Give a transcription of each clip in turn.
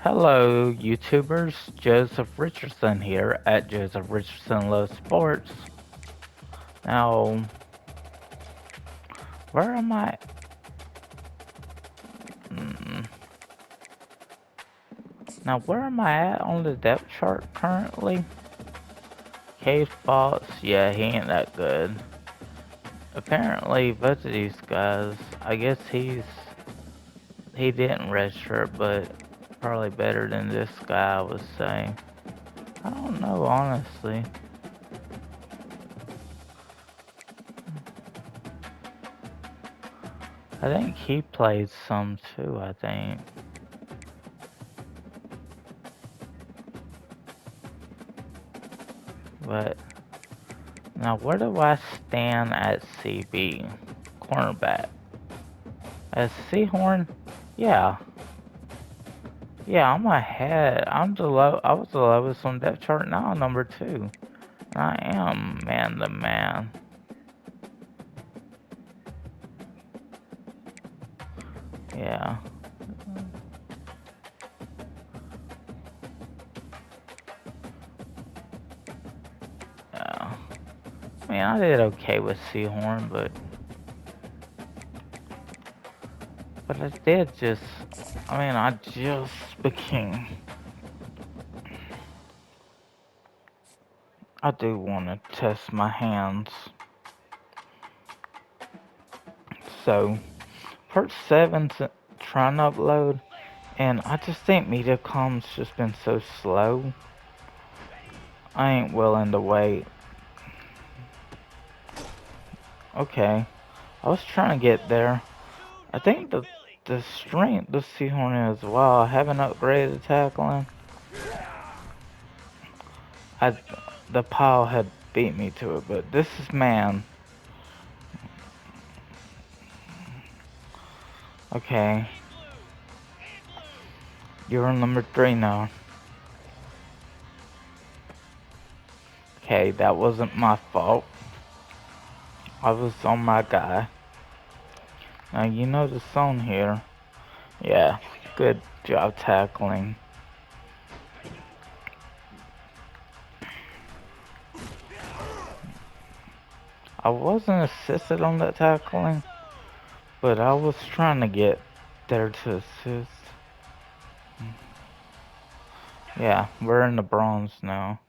Hello, YouTubers. Joseph Richardson here at Joseph Richardson Loves Sports. Now, where am I? Hmm, Now, where am I at on the depth chart currently? Cave Fox, yeah, he ain't that good. Apparently, both of these guys, I guess he didn't redshirt, but probably better than this guy, I would say. I don't know, honestly. I think he played some too, I think. But now where do I stand at CB? Cornerback. As Sehorn? Yeah. Yeah, I'm ahead. I was the lowest on depth chart now, number 2. I am man to man. Yeah. Yeah. I mean, I did okay with Sehorn, but I did just, I just became. I do want to test my hands. So, part 7's trying to upload, and I just think MediaCom's just been so slow. I ain't willing to wait. Okay, I was trying to get there. I think the strength the Sehorn as well. I haven't upgraded tackling. I the pile had beat me to it, but this is man. Okay, you're on number 3 now. Okay, that wasn't my fault. I was on my guy. Now you know the zone here. Yeah, good job tackling. I wasn't assisted on that tackling, but I was trying to get there to assist. Yeah, we're in the bronze now.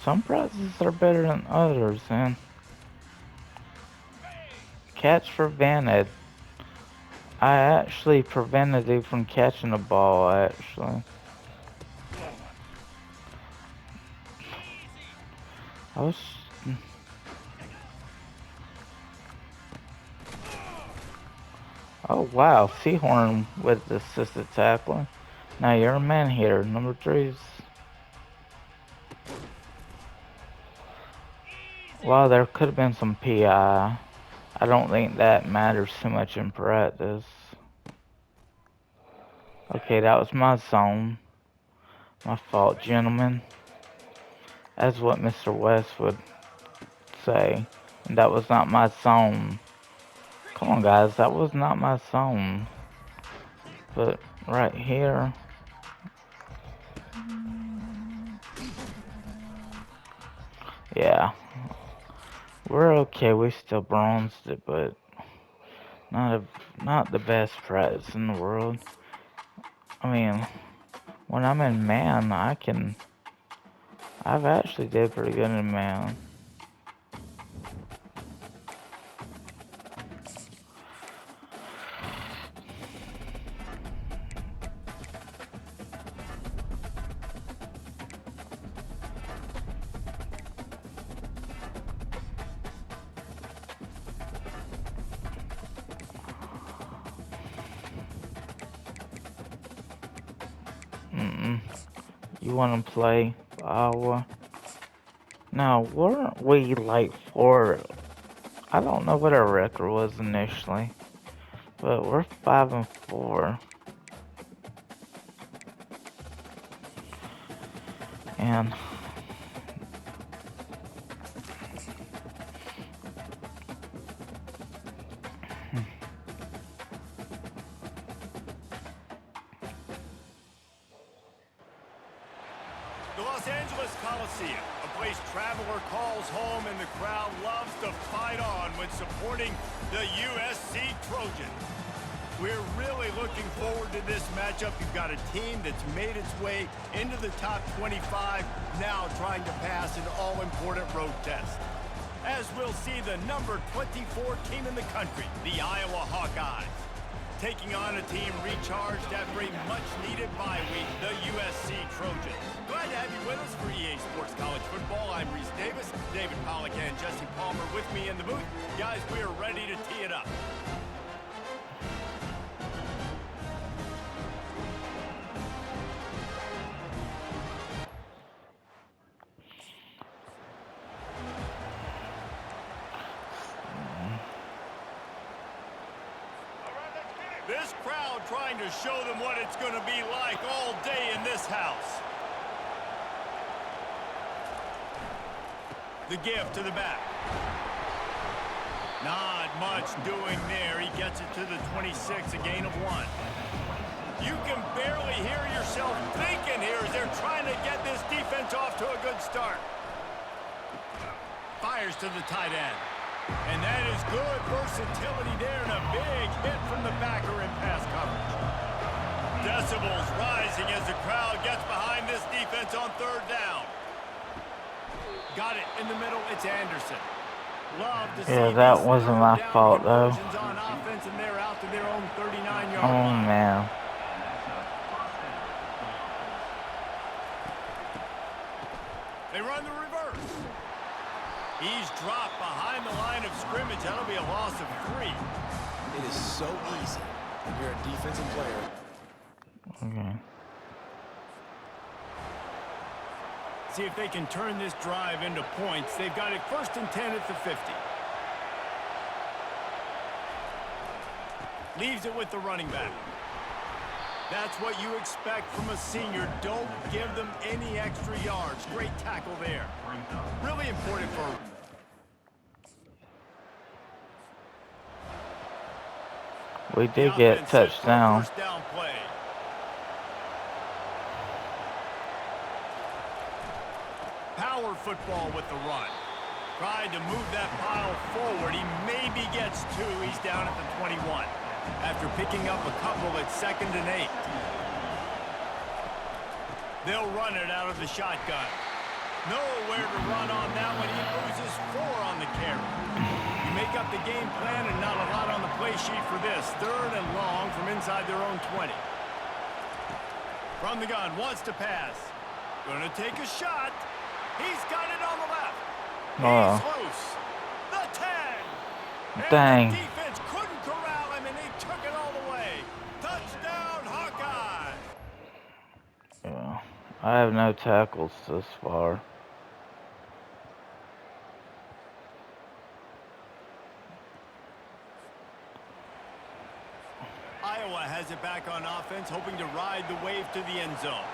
Some prizes are better than others, and catch prevented. I actually prevented you from catching the ball, actually. I was... Oh, wow. Sehorn with assisted tackling. Now you're a man here. Number 3's... Well, there could have been some PI. I don't think that matters too much in practice. Okay, that was my zone. My fault, gentlemen. That's what Mr. West would say. And that was not my zone. Come on, guys, that was not my zone. But right here... Yeah. We're okay, we still bronzed it, but... Not the best prize in the world. I mean, when I'm in man, I've actually did pretty good in man. You wanna play Iowa? Now, weren't we like 4... I don't know what our record was initially, but we're 5-4. And... Los Angeles Coliseum, a place traveler calls home and the crowd loves to fight on when supporting the USC Trojans. We're really looking forward to this matchup. You've got a team that's made its way into the top 25, now trying to pass an all-important road test. As we'll see the number 24 team in the country, the Iowa Hawkeyes, taking on a team recharged after a much-needed bye week, the USC Trojans. Glad to have you with us for EA Sports College Football. I'm Reese Davis, David Pollack and Jesse Palmer with me in the booth. Guys, we are ready to tee it up. This crowd trying to show them what it's going to be like all day in this house. The gift to the back. Not much doing there. He gets it to the 26, a gain of 1. You can barely hear yourself thinking here as they're trying to get this defense off to a good start. Fires to the tight end. And that is good versatility there and a big hit from the backer in pass coverage. Decibels rising as the crowd gets behind this defense on third down. Got it in the middle. It's Anderson. Love to see that wasn't my fault though. On offense, and they're out to their own 39-yard oh line. man. They run the reverse. He's dropped behind the line of scrimmage. That'll be a loss of 3. It is so easy when you're a defensive player. Okay. See if they can turn this drive into points. They've got it 1st and 10 at the 50. Leaves it with the running back. That's what you expect from a senior. Don't give them any extra yards. Great tackle there. Really important for... We did get touchdown. First down play. Power football with the run. Tried to move that pile forward. He maybe gets 2. He's down at the 21. After picking up a couple at 2nd and 8. They'll run it out of the shotgun. Nowhere to run on that one. He loses 4 on the carry. You make up the game plan and not a lot on the play sheet for this. 3rd and long from inside their own 20. From the gun, wants to pass. Gonna take a shot. He's got it on the left. He's loose. The 10. Dang. And the defense couldn't corral him, and he took it all the way. Touchdown, Hawkeye. Yeah. I have no tackles this far. Iowa has it back on offense, hoping to ride the wave to the end zone.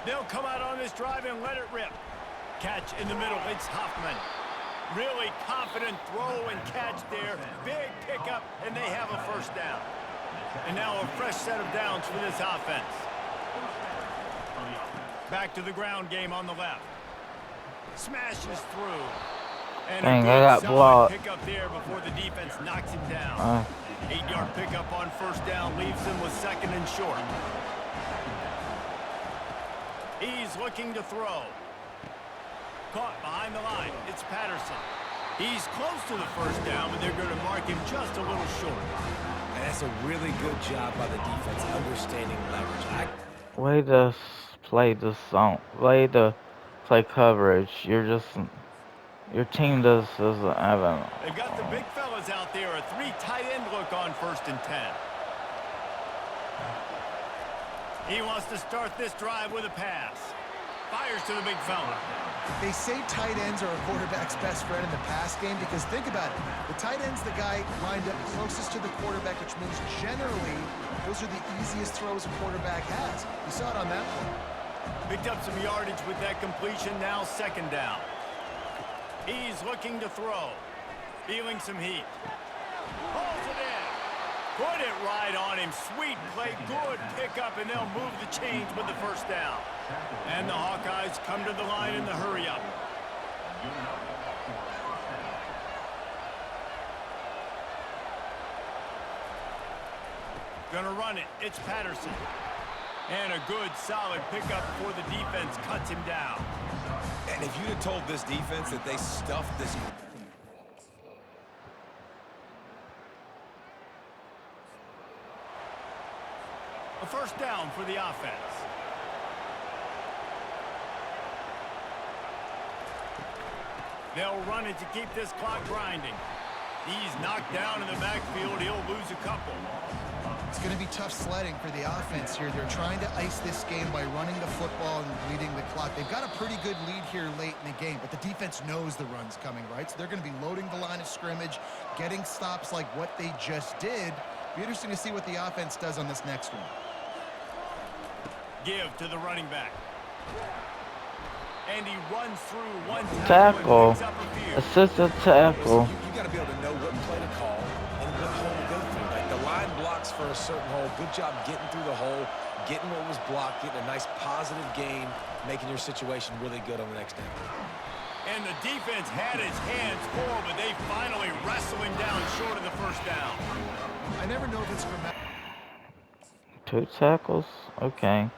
They'll come out on this drive and let it rip. Catch in the middle. It's Hoffman. Really confident throw and catch there. Big pickup, and they have a first down. And now a fresh set of downs for this offense. Back to the ground game on the left. Smashes through. And dang, I got blocked. Pick up there before the defense knocks him down. 8-yard pickup on first down leaves him with 2nd and short. He's looking to throw. Caught behind the line. It's Patterson. He's close to the first down, but they're going to mark him just a little short. And that's a really good job by the defense understanding leverage. Way to play the song. Way to play coverage. Your team doesn't have a... They've got the big fellas out there. A 3 tight end look on 1st and 10. He wants to start this drive with a pass. Fires to the big fella. They say tight ends are a quarterback's best friend in the pass game because think about it. The tight end's the guy lined up closest to the quarterback, which means generally those are the easiest throws a quarterback has. You saw it on that one. Picked up some yardage with that completion. Now 2nd down. He's looking to throw. Feeling some heat. Pulls it in. Put it right on him. Sweet play, good pickup, and they'll move the chains with the first down. And the Hawkeyes come to the line in the hurry-up. Gonna run it. It's Patterson. And a good, solid pickup before the defense cuts him down. And if you'd have told this defense that they stuffed this... A first down for the offense. They'll run it to keep this clock grinding. He's knocked down in the backfield. He'll lose a couple. It's going to be tough sledding for the offense here. They're trying to ice this game by running the football and leading the clock. They've got a pretty good lead here late in the game, but the defense knows the run's coming, right? So they're going to be loading the line of scrimmage, getting stops like what they just did. Be interesting to see what the offense does on this next one. Give to the running back. And he runs through one Tackle. and picks up a few. Assisted tackle. You got to be able to know what play to call and what hole to go through. Like the line blocks for a certain hole. Good job getting through the hole, getting what was blocked, getting a nice positive gain, making your situation really good on the next down. And the defense had his hands full, but they finally wrestle him down short of the first down. I never know if it's grammatical. 2 tackles. Okay.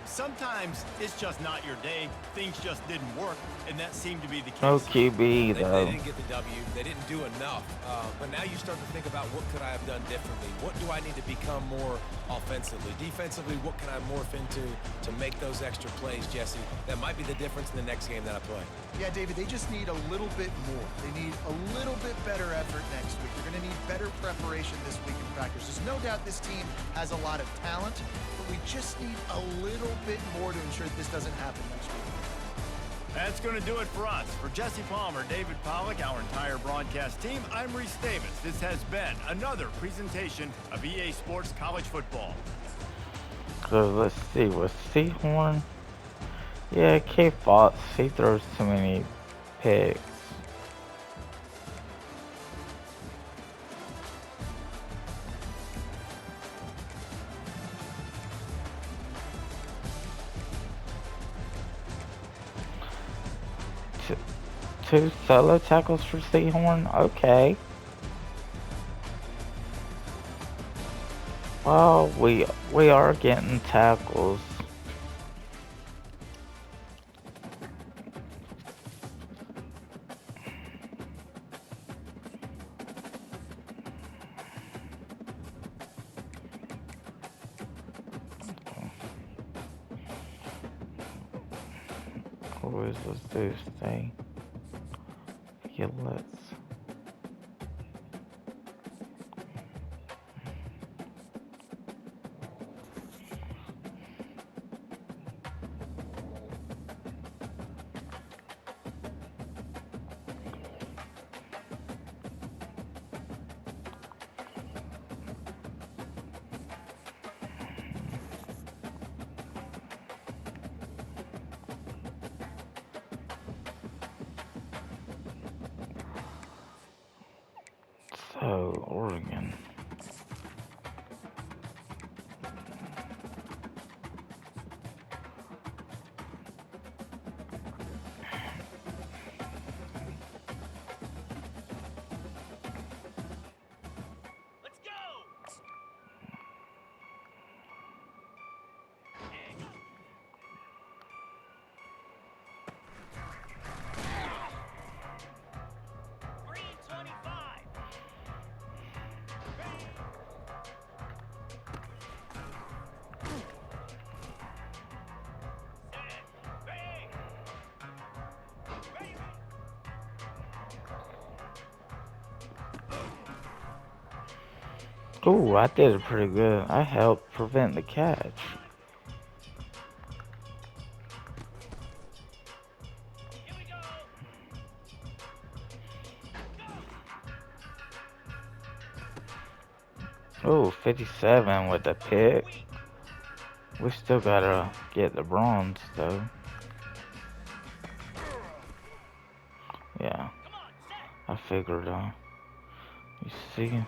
Sometimes it's just not your day. Things just didn't work, and that seemed to be the case. No QB They though. didn't get the W. They didn't do enough. But now you start to think about what could I have done differently? What do I need to become more offensively? Defensively, what can I morph into to make those extra plays, Jesse? That might be the difference in the next game that I play. Yeah, David, they just need a little bit more. They need a little bit better effort next week. They're going to need better preparation this week in practice. There's no doubt this team has a lot of talent, but we just need a little bit more to ensure that this doesn't happen next week. That's going to do it for us. For Jesse Palmer, David Pollack, our entire broadcast team, I'm Reese Davis. This has been another presentation of EA Sports College Football. So let's see, with Sehorn, yeah, K Fox, he throws too many picks. Two solo tackles for Sehorn, okay. Well, we are getting tackles. Always let's do stay. Yeah, let's. So, Oregon. Let's go! Green 25. Ooh, I did it pretty good. I helped prevent the catch. Here we go. Ooh, 57 with the pick. We still gotta get the bronze though. Yeah, I figured. You see.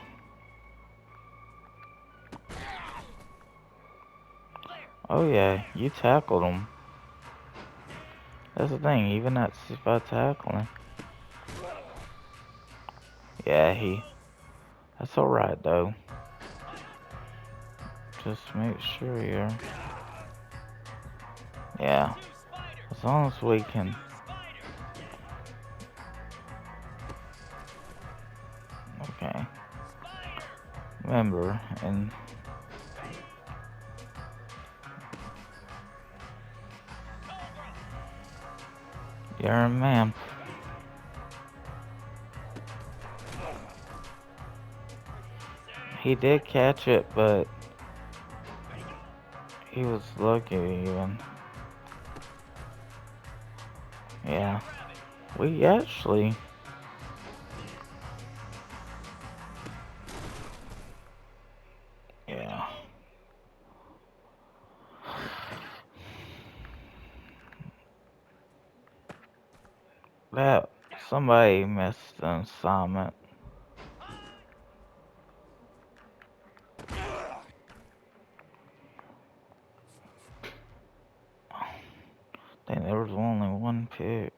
Oh yeah, you tackled him. That's the thing, even that by tackling. Yeah, that's alright though. Just make sure you're... Yeah. As long as we can... Okay. Remember, and... You're a man. He did catch it, but... He was lucky even. Yeah. We actually... Yeah. That... Somebody missed an assignment. Dang, there was only one pick.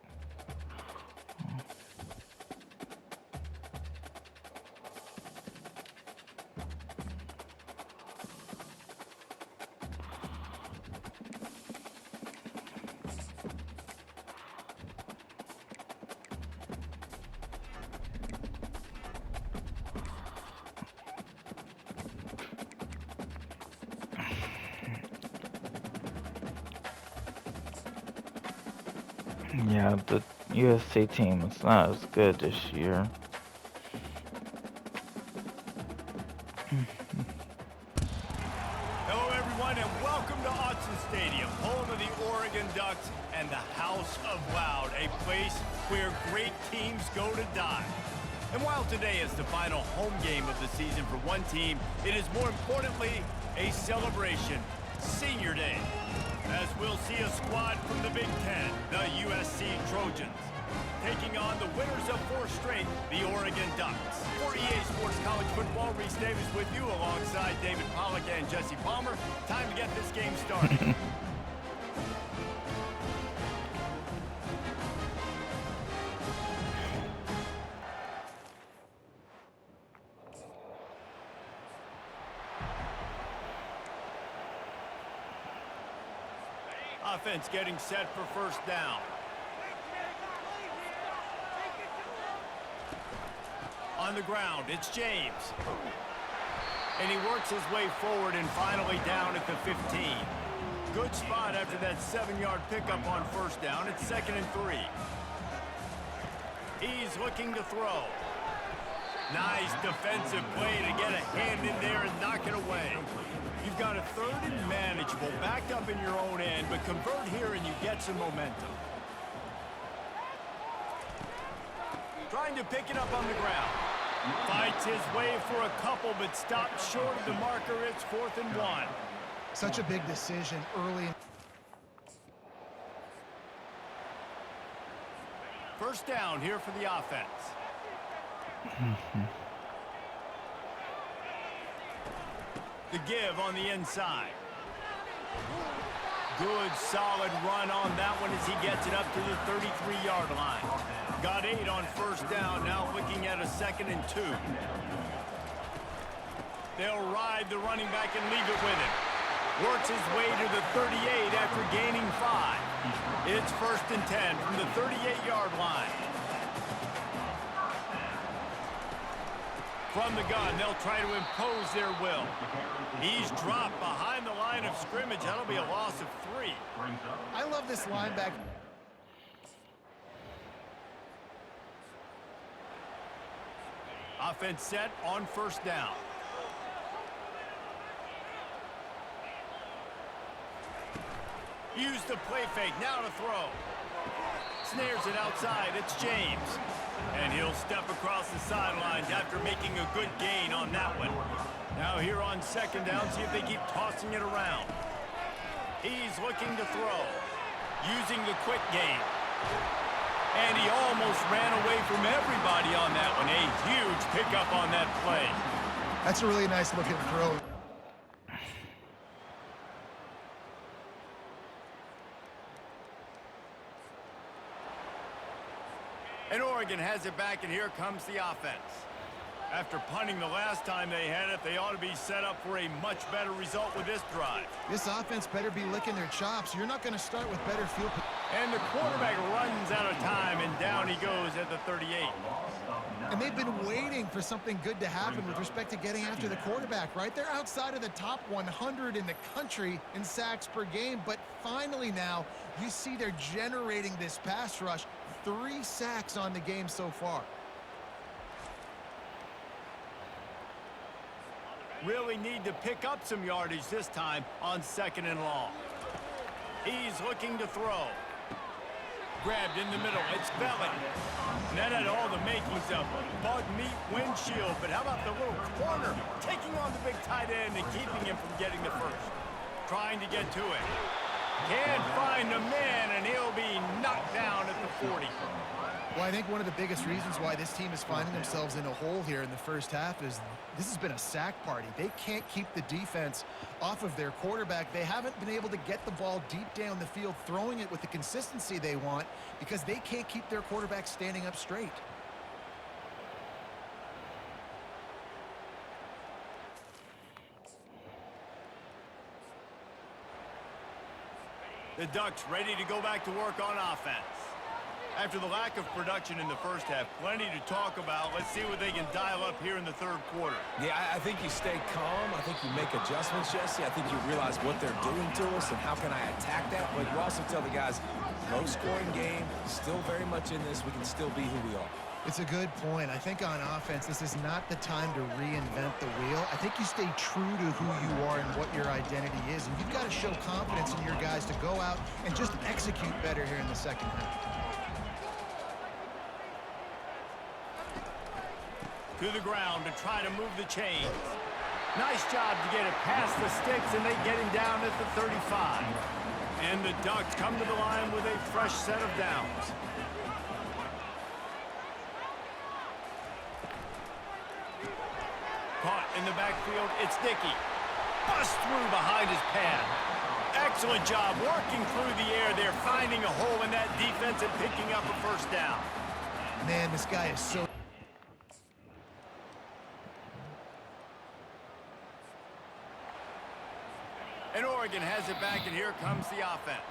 Yeah, the USC team is not as good this year. Hello, everyone, and welcome to Autzen Stadium, home of the Oregon Ducks and the House of Loud, a place where great teams go to die. And while today is the final home game of the season for one team, it is more importantly a celebration, Senior Day, as we'll see a squad from the Big Ten, the USC Trojans, taking on the winners of 4 straight, the Oregon Ducks. For EA Sports College Football, Reese Davis with you alongside David Pollack and Jesse Palmer. Time to get this game started. Offense getting set for first down. On the ground, it's James. And he works his way forward and finally down at the 15. Good spot after that 7-yard pickup on first down. It's 2nd and 3. He's looking to throw. Nice defensive play to get a hand in there and knock it away. You've got a 3rd and manageable, backed up in your own end, but convert here and you get some momentum. Trying to pick it up on the ground. Fights his way for a couple, but stops short of the marker. It's 4th and 1. Such a big decision early. First down here for the offense. The give on the inside. Good, solid run on that one as he gets it up to the 33-yard line. Got 8 on first down, now looking at a 2nd and 2. They'll ride the running back and leave it with him. Works his way to the 38 after gaining 5. It's 1st and 10 from the 38-yard line. From the gun, they'll try to impose their will. He's dropped behind the line of scrimmage. That'll be a loss of 3. I love this linebacker. Offense set on first down. Use the play fake, now to throw. Snares it outside, it's James. And he'll step across the sidelines after making a good gain on that one. Now here on 2nd down, see if they keep tossing it around. He's looking to throw, using the quick game. And he almost ran away from everybody on that one. A huge pickup on that play. That's a really nice looking throw. And Oregon has it back, and here comes the offense. After punting the last time they had it, they ought to be set up for a much better result with this drive. This offense better be licking their chops. You're not going to start with better field position. And the quarterback runs out of time, and down he goes at the 38. And they've been waiting for something good to happen with respect to getting after the quarterback, right? They're outside of the top 100 in the country in sacks per game, but finally now you see they're generating this pass rush. 3 sacks on the game so far. Really need to pick up some yardage this time on 2nd and long. He's looking to throw. Grabbed in the middle. It's Belling. And that had all the makings of bug meat windshield. But how about the little corner taking on the big tight end and keeping him from getting the first? Trying to get to it. Can't find the man, and he'll be knocked down at the 40. Well, I think one of the biggest reasons why this team is finding themselves in a hole here in the first half is this has been a sack party. They can't keep the defense off of their quarterback. They haven't been able to get the ball deep down the field, throwing it with the consistency they want because they can't keep their quarterback standing up straight. The Ducks ready to go back to work on offense. After the lack of production in the first half, plenty to talk about. Let's see what they can dial up here in the 3rd quarter. Yeah, I think you stay calm. I think you make adjustments, Jesse. I think you realize what they're doing to us and how can I attack that. But you also tell the guys, low-scoring game, still very much in this. We can still be who we are. It's a good point. I think on offense, this is not the time to reinvent the wheel. I think you stay true to who you are and what your identity is. And you've got to show confidence in your guys to go out and just execute better here in the 2nd half. To the ground to try to move the chains. Nice job to get it past the sticks, and they get him down at the 35. And the Ducks come to the line with a fresh set of downs. Caught in the backfield, it's Dickey. Bust through behind his pad. Excellent job working through the air there, finding a hole in that defense and picking up a first down. Man, this guy is so... And Oregon has it back, and here comes the offense.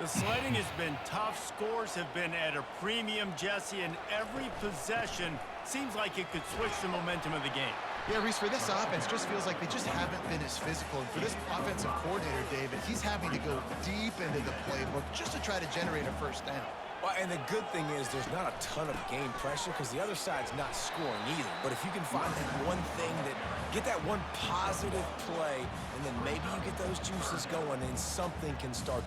The sledding has been tough. Scores have been at a premium, Jesse, and every possession seems like it could switch the momentum of the game. Yeah, Reese, for this offense, just feels like they just haven't been as physical. And for this offensive coordinator, David, he's having to go deep into the playbook just to try to generate a first down. Well, and the good thing is there's not a ton of game pressure because the other side's not scoring either. But if you can find that one thing get that one positive play, and then maybe you get those juices going and something can start.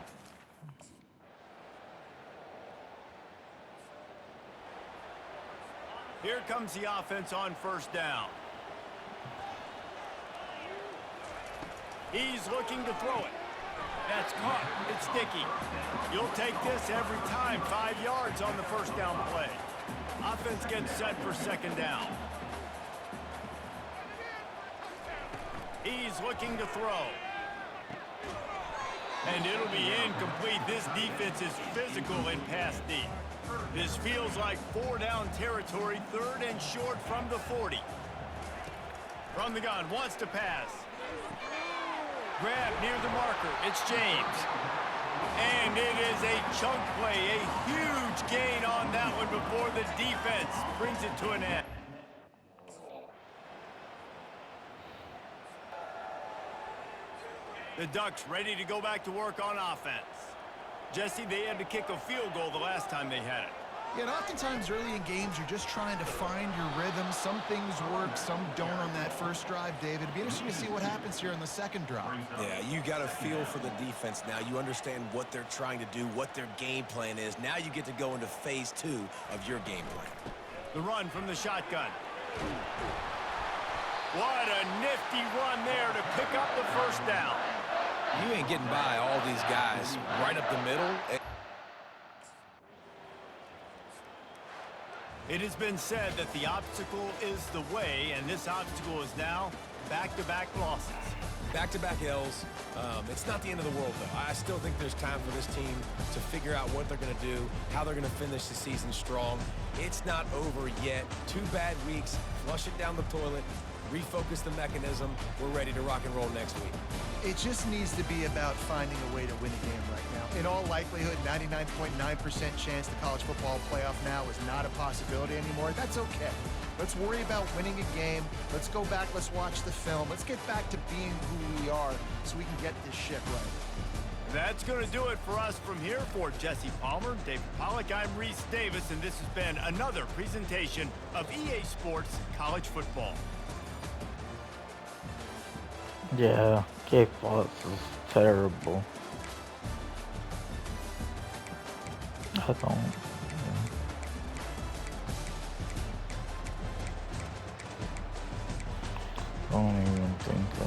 Here comes the offense on first down. He's looking to throw it. That's caught. It's Dickey. You'll take this every time. 5 yards on the first down play. Offense gets set for 2nd down. He's looking to throw. And it'll be incomplete. This defense is physical in pass deep. This feels like 4-down territory, 3rd and short from the 40. From the gun, wants to pass. Grab near the marker. It's James. And it is a chunk play, a huge gain on that one before the defense brings it to an end. The Ducks ready to go back to work on offense. Jesse, they had to kick a field goal the last time they had it. Yeah, and oftentimes early in games, you're just trying to find your rhythm. Some things work, some don't on that first drive, David. It'd be interesting to see what happens here on the 2nd drive. Yeah, you got a feel for the defense now. You understand what they're trying to do, what their game plan is. Now you get to go into phase 2 of your game plan. The run from the shotgun. What a nifty run there to pick up the first down. You ain't getting by all these guys right up the middle. It has been said that the obstacle is the way, and this obstacle is now back-to-back losses. Back-to-back L's. It's not the end of the world, though. I still think there's time for this team to figure out what they're going to do, how they're going to finish the season strong. It's not over yet. 2 bad weeks. Flush it down the toilet. Refocus the mechanism. We're ready to rock and roll next week. It just needs to be about finding a way to win a game right now. In all likelihood, 99.9% chance the college football playoff now is not a possibility anymore. That's okay. Let's worry about winning a game. Let's go back. Let's watch the film. Let's get back to being who we are so we can get this shit right. That's going to do it for us from here. For Jesse Palmer, David Pollack, I'm Reese Davis, and this has been another presentation of EA Sports College Football. Yeah, K-Fox is terrible. I don't even think so.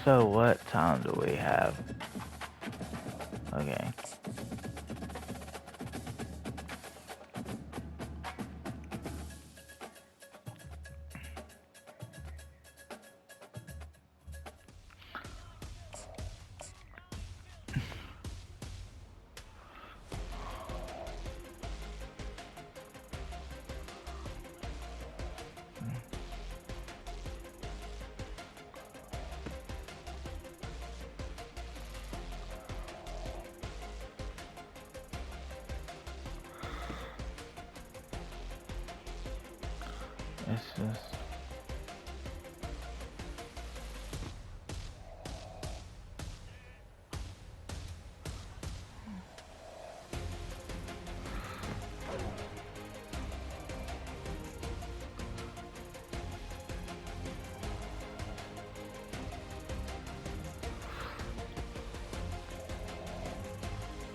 So what time do we have? Okay. It's just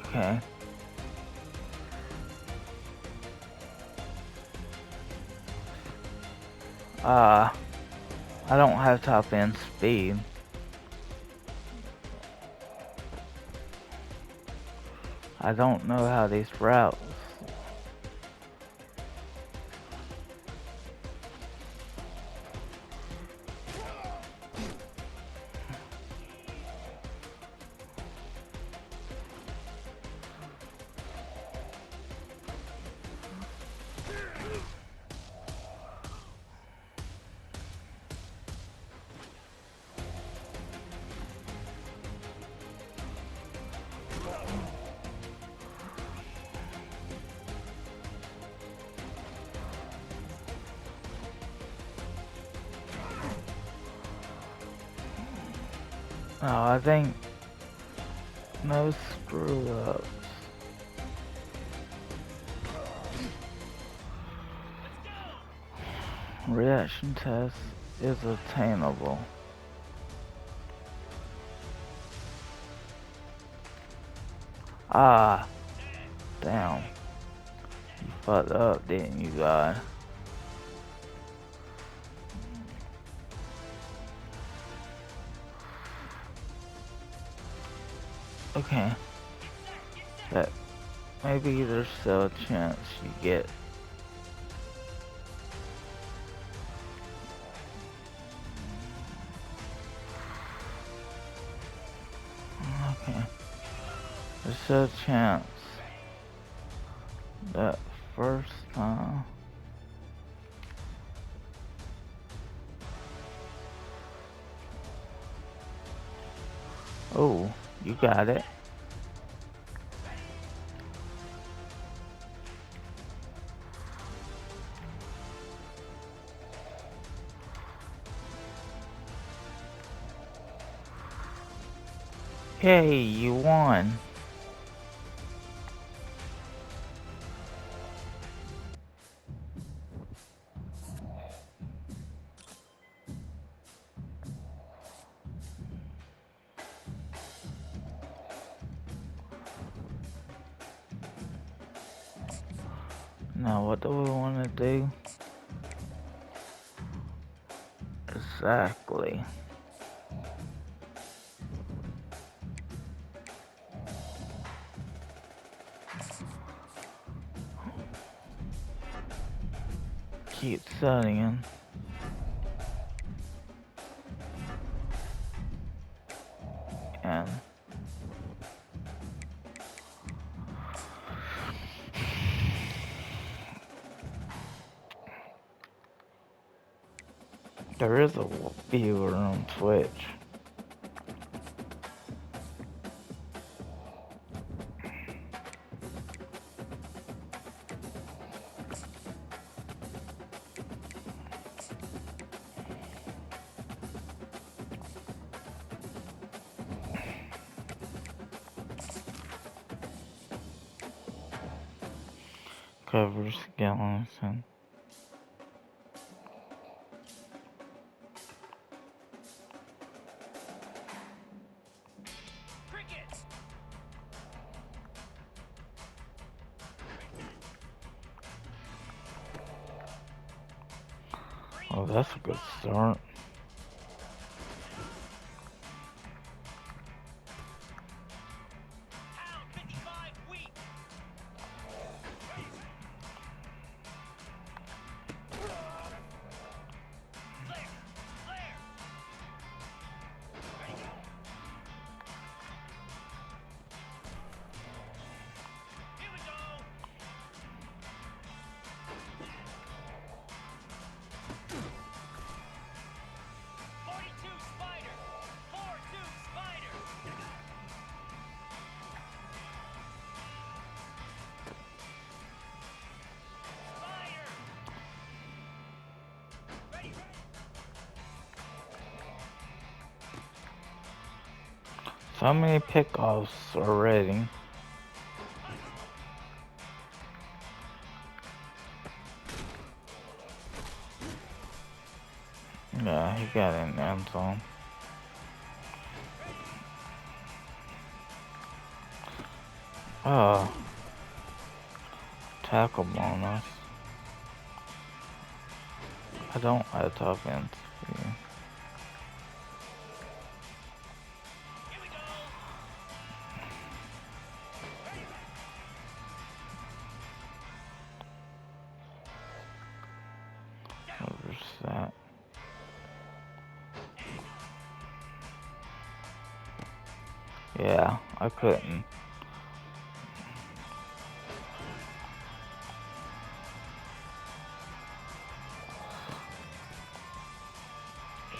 okay. I don't have top end speed. I don't know how these routes. Oh, I think no screw ups. Reaction test is attainable. Ah, damn. You fucked up, didn't you, guys? Okay. That maybe there's still a chance you get. Okay. There's still a chance that first time. Oh, you got it. Yay, you won. Now what do we want to do? Exactly. Keep studying. And there is a viewer on Twitch. Covers Skeleton. Oh, that's a good start. So many pickoffs already. Yeah, he got in the end zone. Oh, tackle bonus. I don't have top end speed. Where's that? Yeah, I couldn't.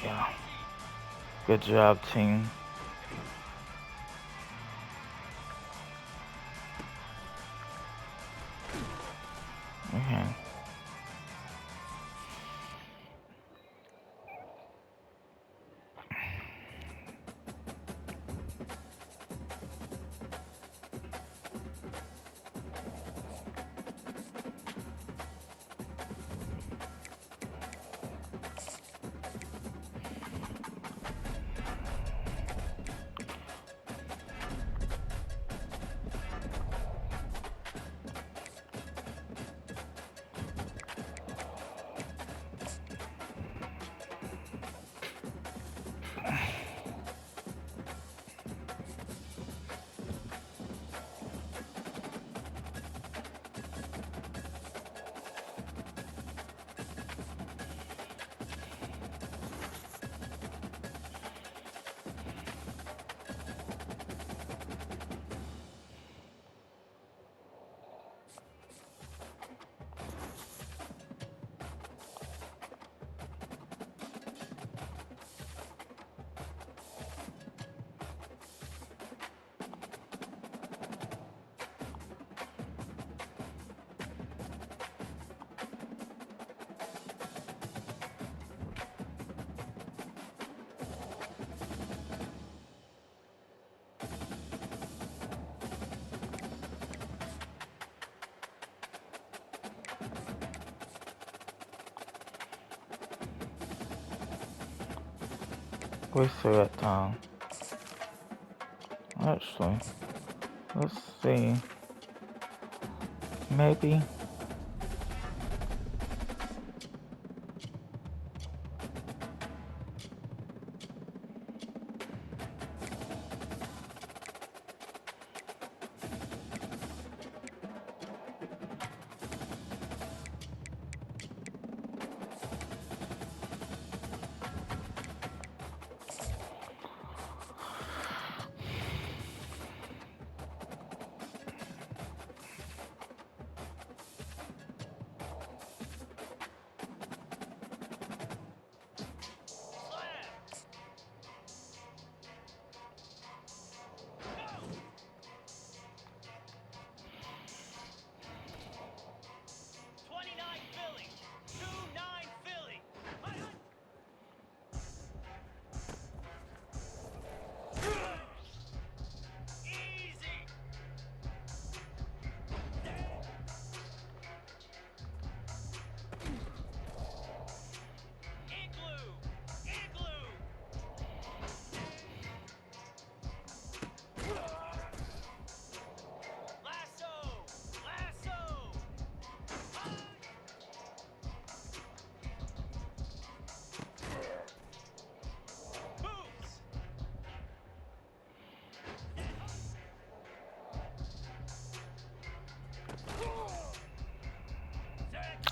Yeah. Good job, team. Okay. We still got time. Actually, let's see. Maybe.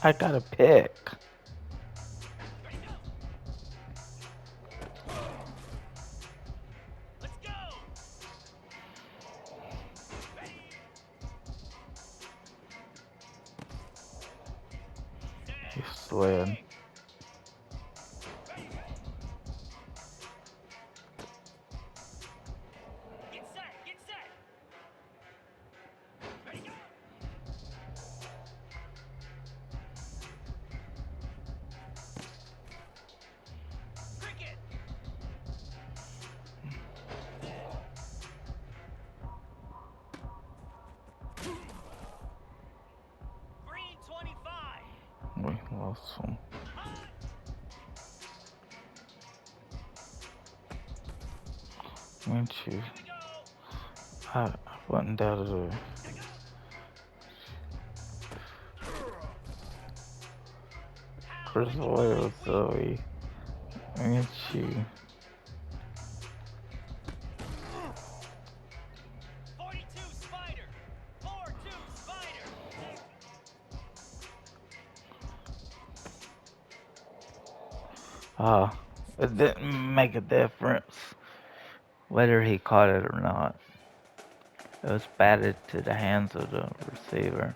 I gotta pick. He slid. We lost some. When you, I wasn't doubted her. First oil, Zoe. When you. It didn't make a difference whether he caught it or not. It was batted to the hands of the receiver.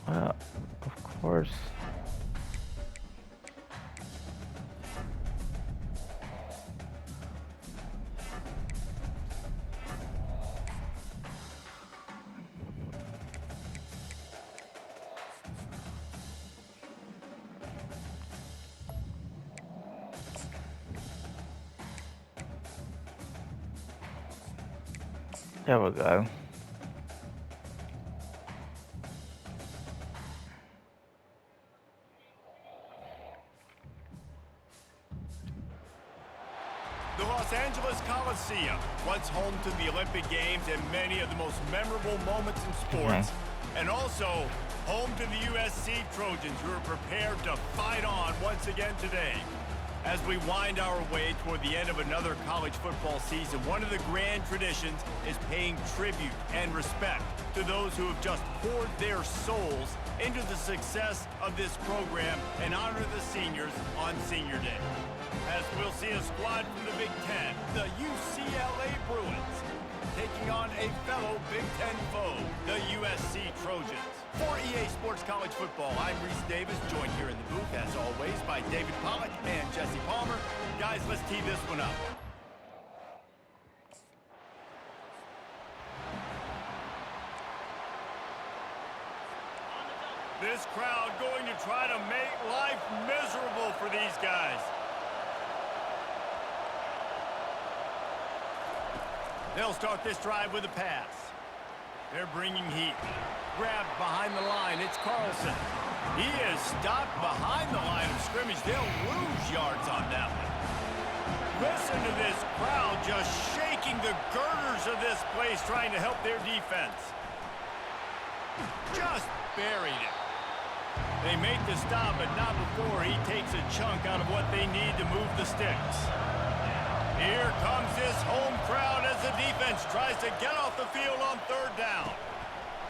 Well, of course. There we go. The Los Angeles Coliseum, once home to the Olympic Games and many of the most memorable moments in sports, and also home to the USC Trojans, who are prepared to fight on once again today. As we wind our way toward the end of another college football season, one of the grand traditions is paying tribute and respect to those who have just poured their souls into the success of this program and honor the seniors on Senior Day. As we'll see a squad from the Big Ten, the UCLA Bruins, taking on a fellow Big Ten foe, the USC Trojans. For EA Sports College Football, I'm Reese Davis, joined here in the booth, as always, by David Pollack and Jesse Palmer. Guys, let's tee this one up. This crowd going to try to make life miserable for these guys. They'll start this drive with a pass. They're bringing heat. Grabbed behind the line. It's Carlson. He is stopped behind the line of scrimmage. They'll lose yards on that one. Listen to this crowd just shaking the girders of this place, trying to help their defense. Just buried it. They make the stop, but not before he takes a chunk out of what they need to move the sticks. Here comes this home crowd as the defense tries to get off the field on third down.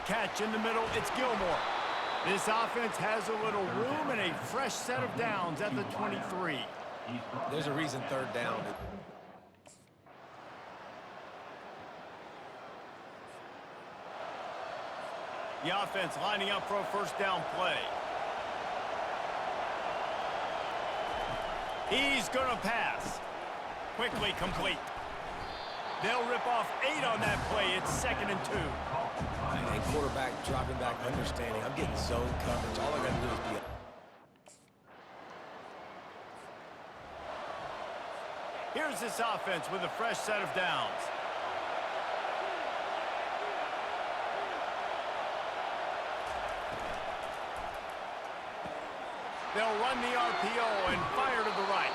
Catch in the middle, it's Gilmore. This offense has a little room and a fresh set of downs at the 23. There's a reason third down. The offense lining up for a first down play. He's going to pass. Quickly complete. They'll rip off 8 on that play. It's 2nd and 2. And quarterback dropping back, understanding. I'm getting zone coverage. All I got to do is be... Here's this offense with a fresh set of downs. They'll run the RPO and fire to the right.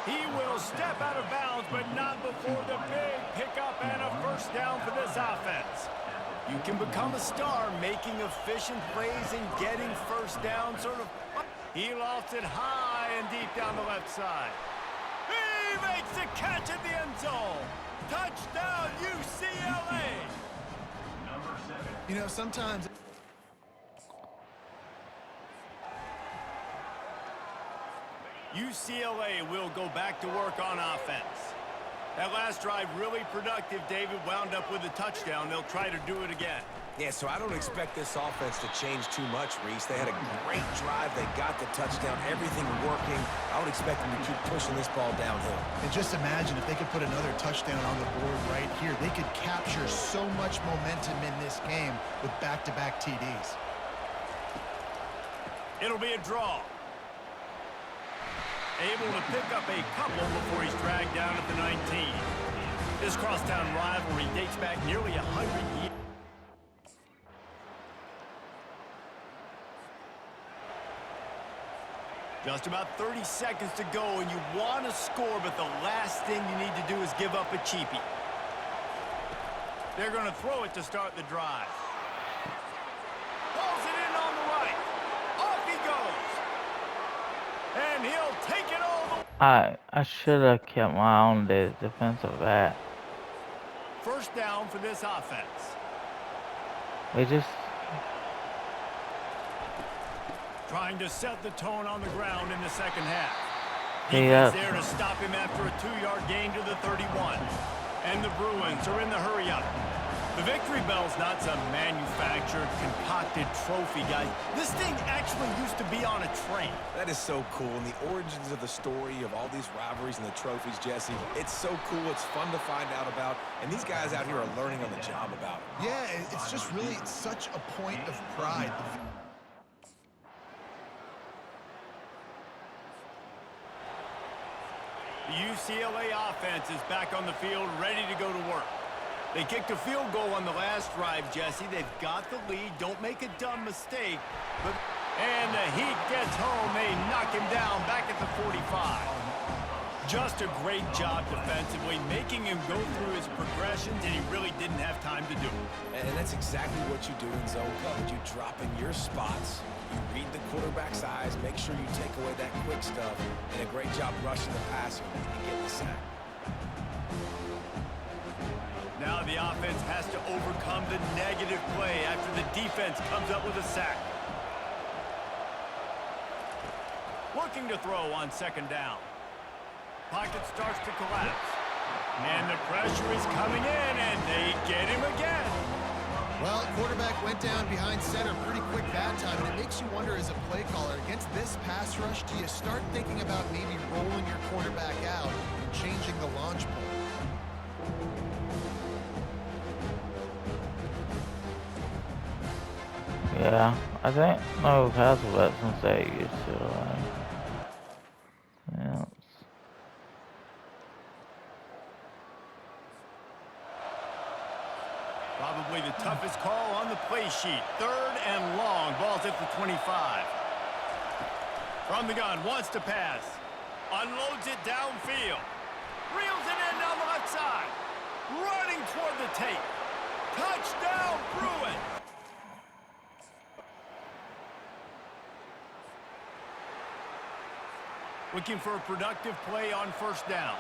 He will step out of bounds, but not before the big pickup and a first down for this offense. You can become a star making efficient plays and getting first down, sort of. He lofts it high and deep down the left side. He makes the catch at the end zone. Touchdown, UCLA. You know, sometimes... UCLA will go back to work on offense. That last drive really productive. David wound up with a touchdown. They'll try to do it again. Yeah, so I don't expect this offense to change too much, Reese. They had a great drive. They got the touchdown. Everything working. I would expect them to keep pushing this ball downhill. And just imagine if they could put another touchdown on the board right here. They could capture so much momentum in this game with back-to-back TDs. It'll be a draw. Able to pick up a couple before he's dragged down at the 19. This crosstown rivalry dates back nearly 100 years. Just about 30 seconds to go, and you want to score, but the last thing you need to do is give up a cheapie. They're going to throw it to start the drive. Pulls it in on the right. Off he goes. And he'll take it all the way. I should have kept my eye on the defensive back. First down for this offense. We just Trying to set the tone on the ground in the second half. Yeah. He's there to stop him after a 2-yard gain to the 31. And the Bruins are in the hurry-up. The victory bell's not some manufactured, concocted trophy, guys. This thing actually used to be on a train. That is so cool. And the origins of the story of all these rivalries and the trophies, Jesse, it's so cool. It's fun to find out about. And these guys out here are learning on the job about it. Yeah, it's just really such a point of pride. The UCLA offense is back on the field, ready to go to work. They kicked a field goal on the last drive, Jesse. They've got the lead. Don't make a dumb mistake. And the Heat gets home. They knock him down back at the 45. Just a great job defensively, making him go through his progressions, and he really didn't have time to do it. And that's exactly what you do in zone coverage. You drop in your spots. You read the quarterback's eyes, make sure you take away that quick stuff, and a great job rushing the passer and getting the sack. Now the offense has to overcome the negative play after the defense comes up with a sack. Looking to throw on second down. Pocket starts to collapse. And the pressure is coming in, and they get him again. Well, quarterback went down behind center pretty quick that time, and it makes you wonder as a play caller, against this pass rush, do you start thinking about maybe rolling your quarterback out and changing the launch point? yeah, I think no pass bet since they used to yeah. Probably the toughest call play sheet. 3rd and long. Ball's at the 25. From the gun, wants to pass. Unloads it downfield. Reels it in down the left side. Running toward the tape. Touchdown, Bruin. Looking for a productive play on 1st down.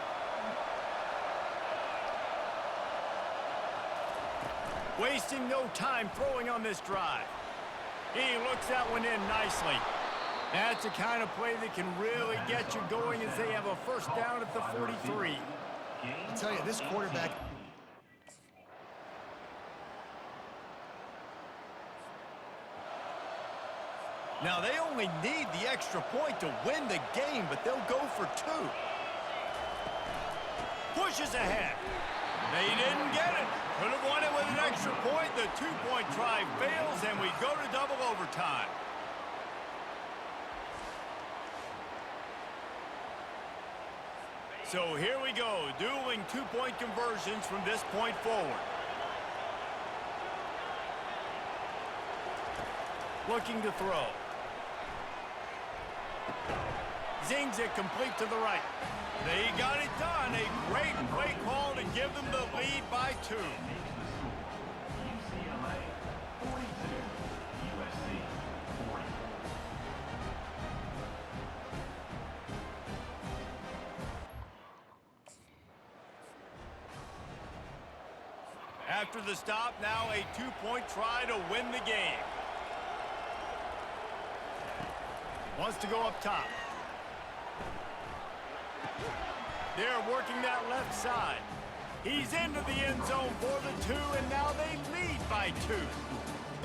Wasting no time throwing on this drive. He looks that one in nicely. That's the kind of play that can really get you going as they have a 1st down at the 43. I tell you, this quarterback... Now, they only need the extra point to win the game, but they'll go for 2. Pushes ahead. They didn't get it. Could have won it with an extra point. The 2-point try fails, and we go to double overtime. So here we go, dueling 2-point conversions from this point forward. Looking to throw. Zings it complete to the right. They got it done. A great play call to give them the lead by 2. After the stop, now a 2-point try to win the game. Wants to go up top. They're working that left side. He's into the end zone for the 2, and now they lead by 2.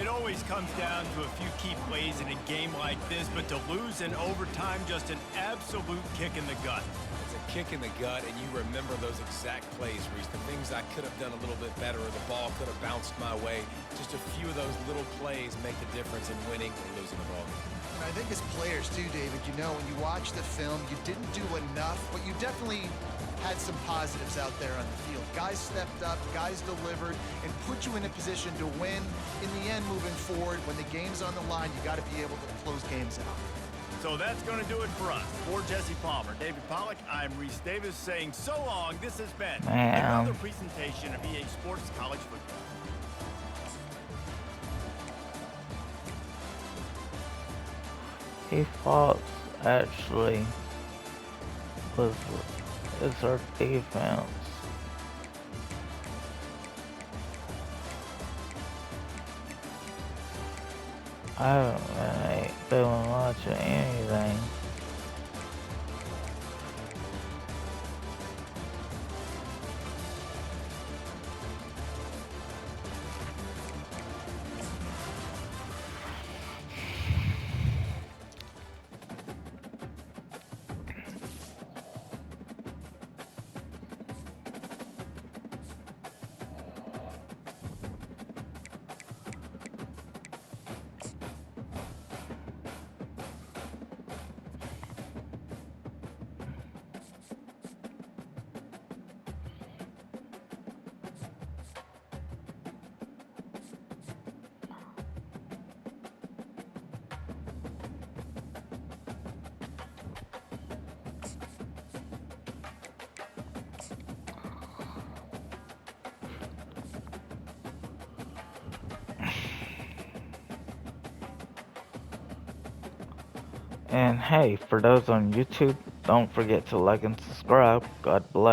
It always comes down to a few key plays in a game like this, but to lose in overtime, just an absolute kick in the gut. It's a kick in the gut, and you remember those exact plays, Reese. The things I could have done a little bit better, or the ball could have bounced my way. Just a few of those little plays make the difference in winning or losing the ball game. I think as players too, David, you know, when you watch the film, you didn't do enough, but you definitely had some positives out there on the field. Guys stepped up, guys delivered, and put you in a position to win. In the end, moving forward, when the game's on the line, you got to be able to close games out. So that's going to do it for us. For Jesse Palmer, David Pollack, I'm Reese Davis saying so long. This has been another presentation of EA Sports College Football. He fought actually was is our defense. I haven't really been watching anything. And hey, for those on YouTube, don't forget to like and subscribe. God bless.